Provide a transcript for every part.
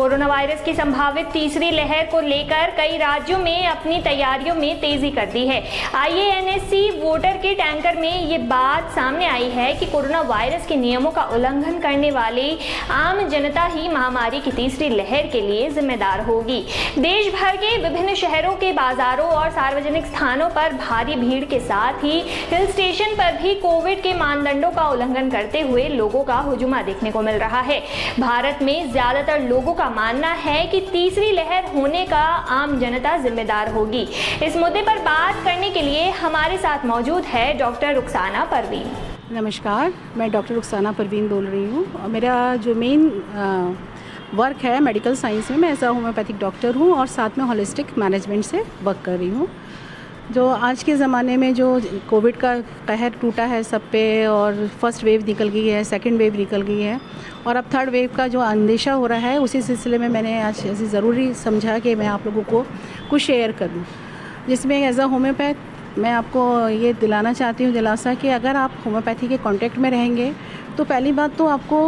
Corona virus की संभावित तीसरी लहर को लेकर कई राज्यों में अपनी तैयारियों में तेजी कर दी है। IANSC वोटर के टैंकर में ये बात सामने आई है कि कोरोना वायरस के नियमों का उल्लंघन करने वाली आम जनता ही महामारी की तीसरी लहर के लिए जिम्मेदार होगी। देश भर के विभिन्न शहरों के बाजारों और सार्वजनिक स्थानों पर भारी भीड़ के साथ ही हिल स्टेशन पर भी कोविड के मानदंडों का उल्लंघन करते हुए लोगों का हुजूम देखने को मिल रहा है। भारत में ज्यादातर लोगों का मानना है कि तीसरी लहर होने का आम जनता जिम्मेदार होगी। इस मुद्दे पर बात करने के लिए हमारे साथ मौजूद है डॉक्टर रुखसाना परवीन। नमस्कार, मैं डॉक्टर रुखसाना परवीन बोल रही हूँ। मेरा जो मेन वर्क है मेडिकल साइंस में, मैं एज अ होम्योपैथिक डॉक्टर हूँ और साथ में होलिस्टिक मैनेजमेंट से वर्क कर रही हूँ। जो आज के ज़माने में जो कोविड का कहर टूटा है सब पे, और फर्स्ट वेव निकल गई है, सेकंड वेव निकल गई है और अब थर्ड वेव का जो अंदेशा हो रहा है, उसी सिलसिले में मैंने आज ऐसी ज़रूरी समझा कि मैं आप लोगों को कुछ शेयर करूं, जिसमें एज अ होम्योपैथ मैं आपको ये दिलाना चाहती हूँ दिलासा कि अगर आप होम्योपैथी के कांटेक्ट में रहेंगे तो पहली बात तो आपको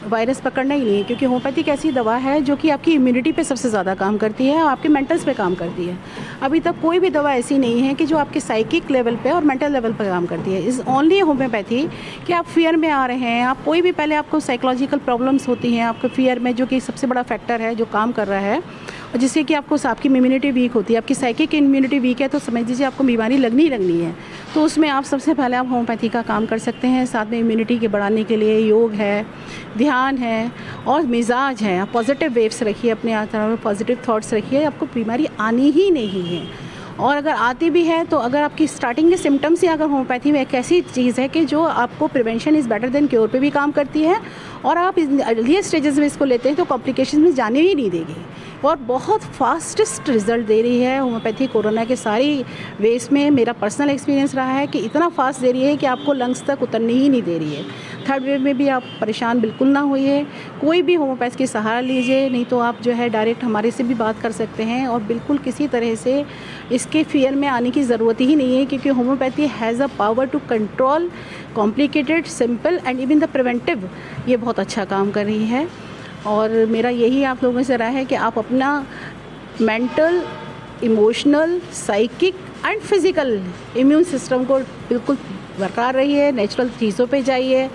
वायरस पकड़ना ही नहीं है, क्योंकि होम्योपैथी एक ऐसी दवा है जो कि आपकी इम्यूनिटी पे सबसे ज़्यादा काम करती है और आपके मेंटल्स पे काम करती है। अभी तक कोई भी दवा ऐसी नहीं है कि जो आपके साइकिक लेवल पे और मेंटल लेवल पे काम करती है। इज़ ओनली होम्योपैथी कि आप फियर में आ रहे हैं, आप कोई भी पहले आपको साइकोलॉजिकल प्रॉब्लम्स होती हैं आपके फियर में, जो कि सबसे बड़ा फैक्टर है जो काम कर रहा है, और जिससे कि आपको आपकी इम्यूनिटी वीक होती है, आपकी साइकिक इम्यूनिटी वीक है तो समझ लीजिए आपको बीमारी लगनी ही लगनी है। तो उसमें आप सबसे पहले आप होम्योपैथी का काम कर सकते हैं। साथ में इम्यूनिटी के बढ़ाने के लिए योग है, ध्यान है और मिजाज है। आप पॉजिटिव वेव्स रखिए, अपने आप पॉजिटिव थॉट्स रखिए, आपको बीमारी आनी ही नहीं है। और अगर आती भी है तो अगर आपकी स्टार्टिंग के सिम्टम्स ही अगर होम्योपैथी में एक ऐसी चीज़ है कि जो आपको prevention is better than cure पे भी काम करती है, और आप अर्लीस्ट स्टेजेस में इसको लेते हैं तो कॉम्प्लिकेशन में जाने ही नहीं देगी और बहुत फास्टेस्ट रिजल्ट दे रही है होम्योपैथी। कोरोना के सारी वेव्स में मेरा पर्सनल एक्सपीरियंस रहा है कि इतना फास्ट दे रही है कि आपको लंग्स तक उतरनी ही नहीं दे रही है। थर्ड वेव में भी आप परेशान बिल्कुल ना होइए, कोई भी होम्योपैथ की सहारा लीजिए, नहीं तो आप जो है डायरेक्ट हमारे से भी बात कर सकते हैं। और बिल्कुल किसी तरह से इसके फियर में आने की ज़रूरत ही नहीं है, क्योंकि homeopathy has a power to control complicated, simple and even the preventive. ये बहुत अच्छा काम कर रही है और मेरा यही आप लोगों से राय है कि आप अपना mental, emotional, psychic and physical immune system को बिल्कुल बरकरार रहिए, नेचुरल चीज़ों पे जाइए,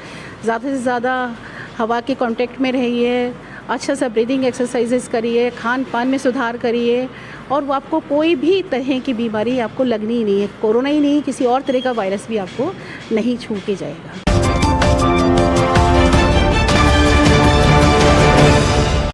ज़्यादा से ज़्यादा हवा के कांटेक्ट में रहिए, अच्छा सा ब्रीदिंग एक्सरसाइजेस करिए, खान पान में सुधार करिए और वो आपको कोई भी तरह की बीमारी आपको लगनी ही नहीं है। कोरोना ही नहीं, किसी और तरह का वायरस भी आपको नहीं छू के जाएगा।